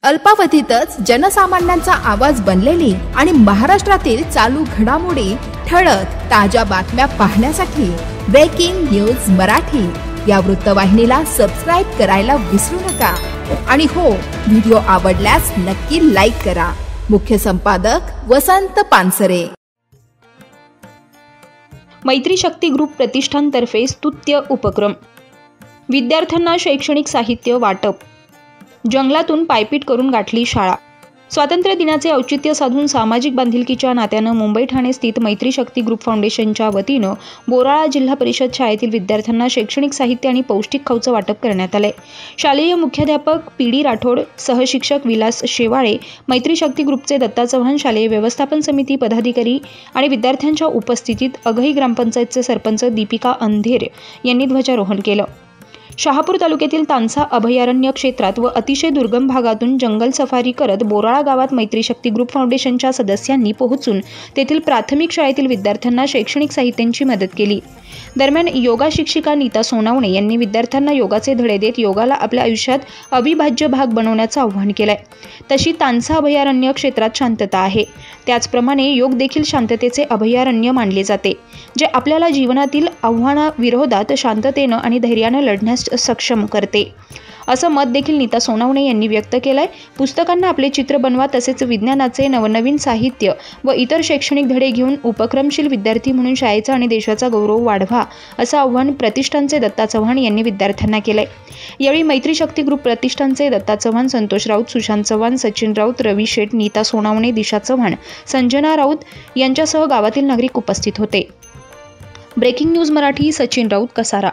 अल्पावधीतच जनसामान्यांचा आवाज बनलेली आणि महाराष्ट्रातील चालू घडामोडी ठळक ताज्या बातम्या पाहण्यासाठी ब्रेकिंग न्यूज मराठी या वृत्तवाहिनीला सबस्क्राईब करायला विसरू नका। आणि हो, व्हिडिओ आवडल्यास नक्की लाईक करा। मुख्य संपादक वसंत पानसरे। मैत्री शक्ती ग्रुप प्रतिष्ठानतर्फे स्तुत्य उपक्रम। विद्यार्थ्यांना शैक्षणिक साहित्य वाटप। जंगलातून पायपीट करून गाठली शाळा। स्वातंत्र्य दिनाचे औचित्य साधून सामाजिक बांधिलकीच्या नात्यानं मुंबई ठाणे स्थित मैत्री शक्ती ग्रुप फाउंडेशनच्या वतीनं बोराळा जिल्हा परिषद शाळेतील विद्यार्थ्यांना शैक्षणिक साहित्य आणि पौष्टिक खाऊचं वाटप करण्यात आलंय। शालेय मुख्याध्यापक पी.डी. राठोड, सहशिक्षक विलास शेवाळे, मैत्री शक्ती ग्रुपचे दत्ता चव्हाण, शालेय व्यवस्थापन समिती पदाधिकारी आणि विद्यार्थ्यांच्या उपस्थितीत अघई ग्रामपंचायतचे सरपंच दीपिका अंधेर यांनी ध्वजारोहण केलं। शहापूर तालुक्यातील तानसा अभयारण्य क्षेत्रात व अतिशय दुर्गम भागातून जंगल सफारी करत बोराळा गावात मैत्री शक्ती ग्रुप फाउंडेशनच्या सदस्यांनी पोहोचून तेथील प्राथमिक शाळेतील विद्यार्थ्यांना शैक्षणिक साहित्यांची मदत केली। दरम्यान योगा शिक्षिका नीता सोनावणे यांनी विद्यार्थ्यांना योगाचे धडे देत योगाला आपल्या आयुष्यात अविभाज्य भाग बनवण्याचं आवाहन केलंय। तशी तानसा अभयारण्य क्षेत्रात शांतता आहे, त्याचप्रमाणे योग देखील शांततेचे अभयारण्य मानले जाते, जे आपल्याला जीवनातील आव्हानाविरोधात शांततेनं आणि धैर्यानं लढण्यास सक्षम करते, असं मत देखील नीता सोनावणे यांनी व्यक्त केलंय। पुस्तकांना आपले चित्र बनवा, तसेच विज्ञानाचे नवनवीन साहित्य व इतर शैक्षणिक धडे घेऊन उपक्रमशील विद्यार्थी म्हणून शाळेचा आणि देशाचा गौरव वाढवा, असं आवाहन प्रतिष्ठानचे दत्ता चव्हाण यांनी विद्यार्थ्यांना केलंय। यावेळी मैत्री शक्ती ग्रुप प्रतिष्ठानचे दत्ता चव्हाण, संतोष राऊत, सुशांत चव्हाण, सचिन राऊत, रवी शेठ, नीता सोनावणे, दिशा चव्हाण, संजना राऊत यांच्यासह गावातील नागरिक उपस्थित होते। Breaking news Marathi, Sachin Raut, Kasara.